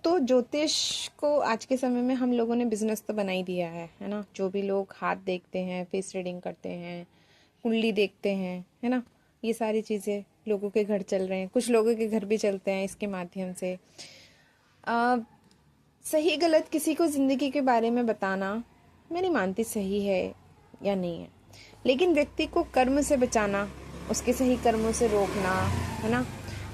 तो ज्योतिष को आज के समय में हम लोगों ने बिजनेस तो बना ही दिया है ना। जो भी लोग हाथ देखते हैं, फेस रीडिंग करते हैं, कुंडली देखते हैं, है ना, ये सारी चीज़ें लोगों के घर चल रहे हैं, कुछ लोगों के घर भी चलते हैं इसके माध्यम से। आ, सही गलत किसी को ज़िंदगी के बारे में बताना मैं नहीं मानती सही है या नहीं है, लेकिन व्यक्ति को कर्म से बचाना, उसके सही कर्मों से रोकना, है ना।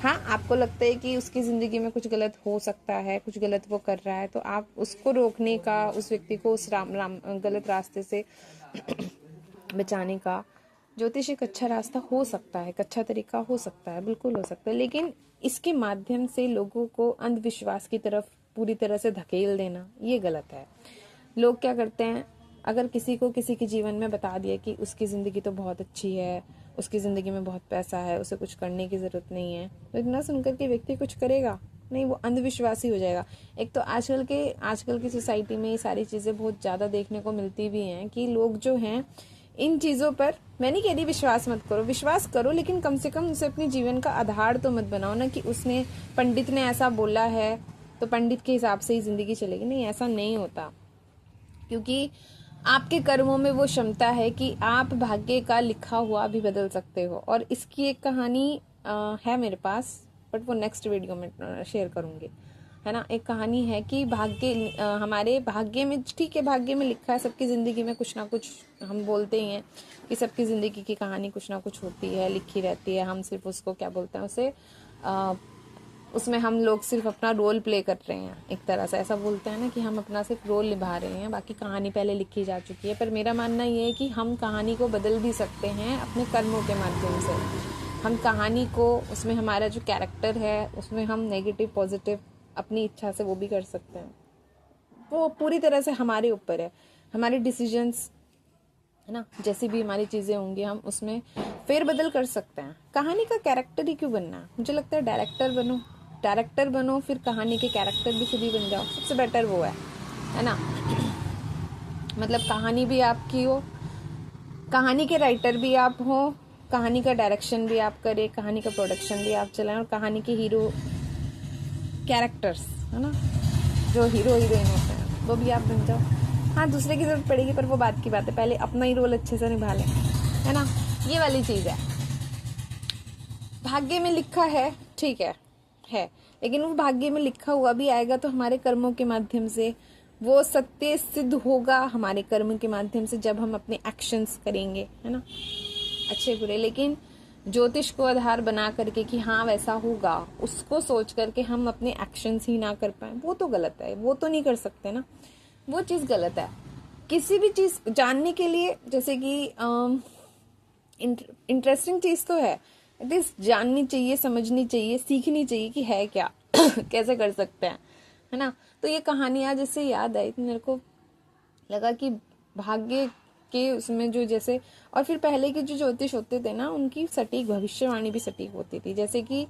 हाँ, आपको लगता है कि उसकी ज़िंदगी में कुछ गलत हो सकता है, कुछ गलत वो कर रहा है, तो आप उसको रोकने का, उस व्यक्ति को उस गलत रास्ते से बचाने का ज्योतिष एक अच्छा रास्ता हो सकता है, एक अच्छा तरीका हो सकता है, बिल्कुल हो सकता है। लेकिन इसके माध्यम से लोगों को अंधविश्वास की तरफ पूरी तरह से धकेल देना, ये गलत है। लोग क्या करते हैं, अगर किसी को किसी के जीवन में बता दिया कि उसकी ज़िंदगी तो बहुत अच्छी है, उसकी ज़िंदगी में बहुत पैसा है, उसे कुछ करने की ज़रूरत नहीं है, तो इतना सुनकर के व्यक्ति कुछ करेगा नहीं, वो अंधविश्वासी हो जाएगा। एक तो आजकल की सोसाइटी में ये सारी चीज़ें बहुत ज़्यादा देखने को मिलती भी हैं कि लोग जो हैं इन चीज़ों पर, मैं नहीं कह रही विश्वास मत करो, विश्वास करो, लेकिन कम से कम उसे अपने जीवन का आधार तो मत बनाओ ना कि उसने, पंडित ने ऐसा बोला है तो पंडित के हिसाब से ही ज़िंदगी चलेगी। नहीं, ऐसा नहीं होता, क्योंकि आपके कर्मों में वो क्षमता है कि आप भाग्य का लिखा हुआ भी बदल सकते हो। और इसकी एक कहानी है मेरे पास, बट वो नेक्स्ट वीडियो में शेयर करूँगी, है ना। एक कहानी है कि हमारे भाग्य में, ठीक है, भाग्य में लिखा है, सबकी ज़िंदगी में कुछ ना कुछ, हम बोलते ही हैं कि सबकी ज़िंदगी की कहानी कुछ ना कुछ होती है, लिखी रहती है। हम सिर्फ उसको क्या बोलते हैं, उसे उसमें हम लोग सिर्फ अपना रोल प्ले कर रहे हैं, एक तरह से ऐसा बोलते हैं ना कि हम अपना सिर्फ रोल निभा रहे हैं, बाकी कहानी पहले लिखी जा चुकी है। पर मेरा मानना ये है कि हम कहानी को बदल भी सकते हैं अपने कर्मों के माध्यम से। हम कहानी को, उसमें हमारा जो कैरेक्टर है उसमें हम नेगेटिव पॉजिटिव अपनी इच्छा से वो भी कर सकते हैं। वो पूरी तरह से हमारे ऊपर है, हमारे डिसीजंस, है ना। जैसी भी हमारी चीज़ें होंगी हम उसमें फेरबदल कर सकते हैं। कहानी का कैरेक्टर ही क्यों बनना है, मुझे लगता है डायरेक्टर बनो, फिर कहानी के कैरेक्टर भी खुद ही बन जाओ, सबसे बेटर वो है ना। मतलब कहानी भी आपकी हो, कहानी के राइटर भी आप हो, कहानी का डायरेक्शन भी आप करें, कहानी का प्रोडक्शन भी आप चलाएं, और कहानी के हीरो कैरेक्टर्स, है ना, जो हीरो हीरोइन होते हैं वो भी आप बन जाओ। हाँ, दूसरे की जरूरत पड़ेगी, पर वो बात की बात है, पहले अपना ही रोल अच्छे से निभा लें, है ना। ये वाली चीज़ है। भाग्य में लिखा है, ठीक है, लेकिन वो भाग्य में लिखा हुआ भी आएगा तो हमारे कर्मों के माध्यम से वो सत्य सिद्ध होगा, हमारे कर्म के माध्यम से, जब हम अपने एक्शंस करेंगे, है ना, अच्छे बुरे। लेकिन ज्योतिष को आधार बना करके कि हाँ वैसा होगा, उसको सोच करके हम अपने एक्शंस ही ना कर पाए, वो तो गलत है, वो तो नहीं कर सकते ना, वो चीज़ गलत है। किसी भी चीज़ जानने के लिए, जैसे कि इंटरेस्टिंग चीज़ तो है, एटलीस्ट जाननी चाहिए, समझनी चाहिए, सीखनी चाहिए कि है क्या कैसे कर सकते हैं, है ना। तो ये कहानी आज इससे याद आई तो मेरे को लगा कि भाग्य के उसमें जो, जैसे, और फिर पहले के जो ज्योतिष होते थे ना, उनकी सटीक भविष्यवाणी भी सटीक होती थी। जैसे कि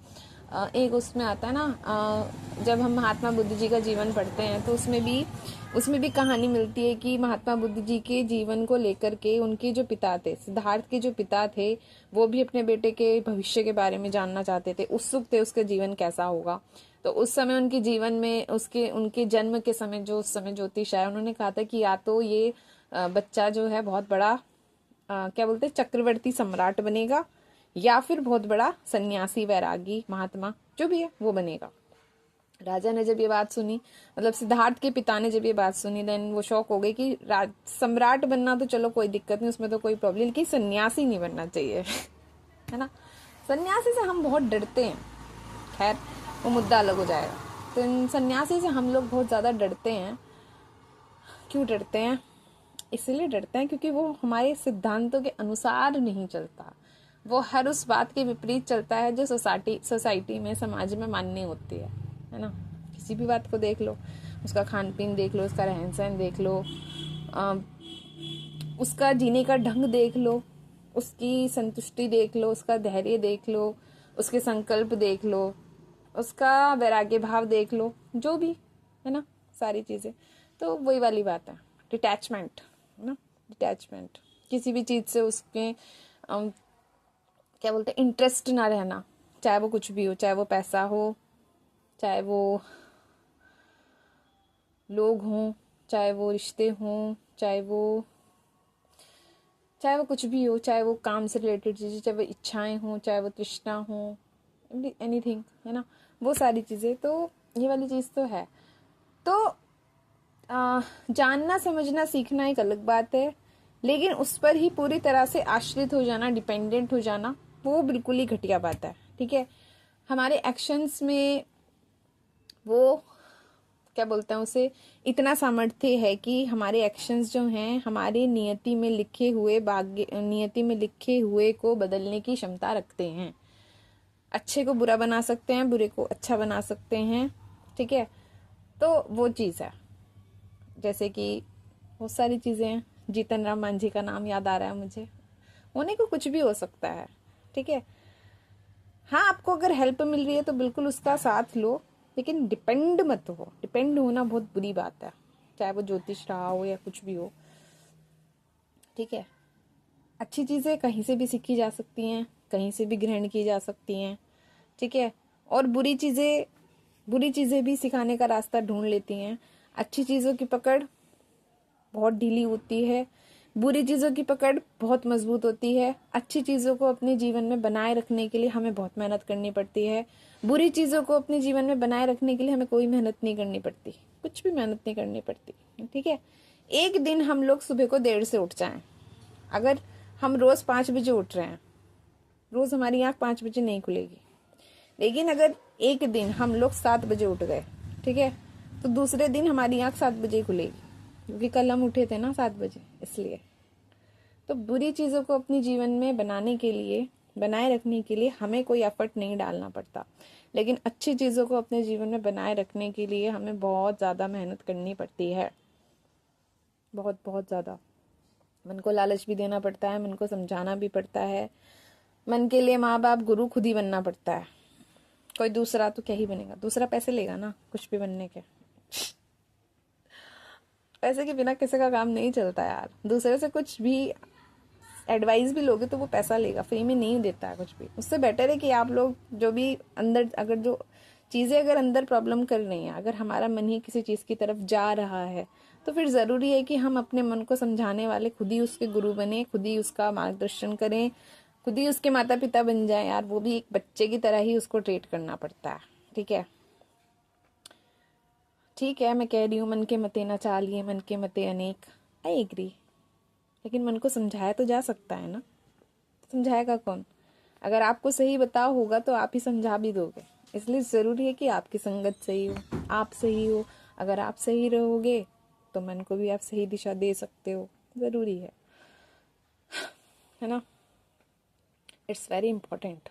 एक उसमें आता है ना, जब हम महात्मा बुद्ध जी का जीवन पढ़ते हैं तो उसमें भी कहानी मिलती है कि महात्मा बुद्ध जी के जीवन को लेकर के उनके जो पिता थे, सिद्धार्थ के जो पिता थे, वो भी अपने बेटे के भविष्य के बारे में जानना चाहते थे, उत्सुक थे उसका जीवन कैसा होगा। तो उस समय उनके जीवन में, उनके जन्म के समय जो उस समय ज्योतिष आया, उन्होंने कहा था कि या तो ये बच्चा जो है बहुत बड़ा, क्या बोलते हैं, चक्रवर्ती सम्राट बनेगा, या फिर बहुत बड़ा सन्यासी, वैरागी, महात्मा जो भी है वो बनेगा। राजा ने जब ये बात सुनी, मतलब सिद्धार्थ के पिता ने जब ये बात सुनी, देन वो शौक हो गई कि सम्राट बनना तो चलो कोई दिक्कत नहीं, उसमें तो कोई प्रॉब्लम, लेकिन सन्यासी नहीं बनना चाहिए है ना। सन्यासी से हम बहुत डरते हैं, खैर वो मुद्दा अलग हो जाएगा। तो इन सन्यासी से हम लोग बहुत ज़्यादा डरते हैं। क्यों डरते हैं? इसलिए डरते हैं क्योंकि वो हमारे सिद्धांतों के अनुसार नहीं चलता, वो हर उस बात के विपरीत चलता है जो सोसाइटी में, समाज में मान्य होती है ना। किसी भी बात को देख लो, उसका खान पीन देख लो, उसका रहन सहन देख लो, उसका जीने का ढंग देख लो, उसकी संतुष्टि देख लो, उसका धैर्य देख लो, उसके संकल्प देख लो, उसका वैराग्य भाव देख लो, जो भी है ना, सारी चीज़ें। तो वही वाली बात है, डिटैचमेंट, है ना, डिटैचमेंट, किसी भी चीज़ से उसके क्या बोलते हैं, इंटरेस्ट ना रहना, चाहे वो कुछ भी हो, चाहे वो पैसा हो, चाहे वो लोग हों, चाहे वो रिश्ते हों, चाहे वो कुछ भी हो, चाहे वो काम से रिलेटेड चीज़ें, चाहे वो इच्छाएं हों, चाहे वो तृष्णा हो, एनीथिंग, है ना, वो सारी चीज़ें। तो ये वाली चीज़ तो है। तो जानना समझना सीखना एक अलग बात है, लेकिन उस पर ही पूरी तरह से आश्रित हो जाना, डिपेंडेंट हो जाना, वो बिल्कुल ही घटिया बात है। ठीक है, हमारे एक्शंस में वो क्या बोलते हैं उसे, इतना सामर्थ्य है कि हमारे एक्शंस जो हैं हमारे नियति में लिखे हुए भाग्य, नियति में लिखे हुए को बदलने की क्षमता रखते हैं। अच्छे को बुरा बना सकते हैं, बुरे को अच्छा बना सकते हैं। ठीक है, तो वो चीज़ है। जैसे कि बहुत सारी चीज़ें हैं, जीतन राम मांझी का नाम याद आ रहा है मुझे। होने को कुछ भी हो सकता है। ठीक है, हाँ, आपको अगर हेल्प मिल रही है तो बिल्कुल उसका साथ लो, लेकिन डिपेंड मत हो। डिपेंड होना बहुत बुरी बात है, चाहे वो ज्योतिष रहा हो या कुछ भी हो। ठीक है, अच्छी चीज़ें कहीं से भी सीखी जा सकती हैं, कहीं से भी ग्रहण की जा सकती हैं। ठीक है, और बुरी चीज़ें भी सिखाने का रास्ता ढूंढ लेती हैं। अच्छी चीज़ों की पकड़ बहुत ढीली होती है, बुरी चीज़ों की पकड़ बहुत मजबूत होती है। अच्छी चीज़ों को अपने जीवन में बनाए रखने के लिए हमें बहुत मेहनत करनी पड़ती है, बुरी चीज़ों को अपने जीवन में बनाए रखने के लिए हमें कोई मेहनत नहीं करनी पड़ती, कुछ भी मेहनत नहीं करनी पड़ती। ठीक है, एक दिन हम लोग सुबह को देर से उठ जाएं, अगर हम रोज़ 5 बजे उठ रहे हैं, रोज़ हमारी आँख 5 बजे नहीं खुलेगी, लेकिन अगर एक दिन हम लोग 7 बजे उठ गए, ठीक है, तो दूसरे दिन हमारी आँख 7 बजे खुलेगी, क्योंकि कल हम उठे थे ना 7 बजे, इसलिए। तो बुरी चीज़ों को अपने जीवन में बनाने के लिए, बनाए रखने के लिए हमें कोई एफर्ट नहीं डालना पड़ता, लेकिन अच्छी चीज़ों को अपने जीवन में बनाए रखने के लिए हमें बहुत ज़्यादा मेहनत करनी पड़ती है, बहुत बहुत ज़्यादा। मन को लालच भी देना पड़ता है, मन को समझाना भी पड़ता है। मन के लिए माँ बाप गुरु खुद ही बनना पड़ता है, कोई दूसरा तो क्या ही बनेगा, दूसरा पैसे लेगा ना कुछ भी बनने के। पैसे के बिना किसी का काम नहीं चलता यार। दूसरे से कुछ भी एडवाइस भी लोगे तो वो पैसा लेगा, फ्री में नहीं देता है कुछ भी। उससे बेटर है कि आप लोग जो भी अंदर, अगर जो चीज़ें अगर अंदर प्रॉब्लम कर रही हैं, अगर हमारा मन ही किसी चीज़ की तरफ जा रहा है, तो फिर ज़रूरी है कि हम अपने मन को समझाने वाले खुद ही उसके गुरु बने, खुद ही उसका मार्गदर्शन करें, खुद ही उसके माता पिता बन जाए यार। वो भी एक बच्चे की तरह ही उसको ट्रीट करना पड़ता है। ठीक है, ठीक है, मैं कह रही हूँ मन के मते न चालिए, मन के मते अनेक, आई एग्री, लेकिन मन को समझाया तो जा सकता है ना। समझाएगा कौन? अगर आपको सही बताओ होगा तो आप ही समझा भी दोगे, इसलिए ज़रूरी है कि आपकी संगत सही हो, आप सही हो। अगर आप सही रहोगे तो मन को भी आप सही दिशा दे सकते हो, ज़रूरी है ना। It's very important.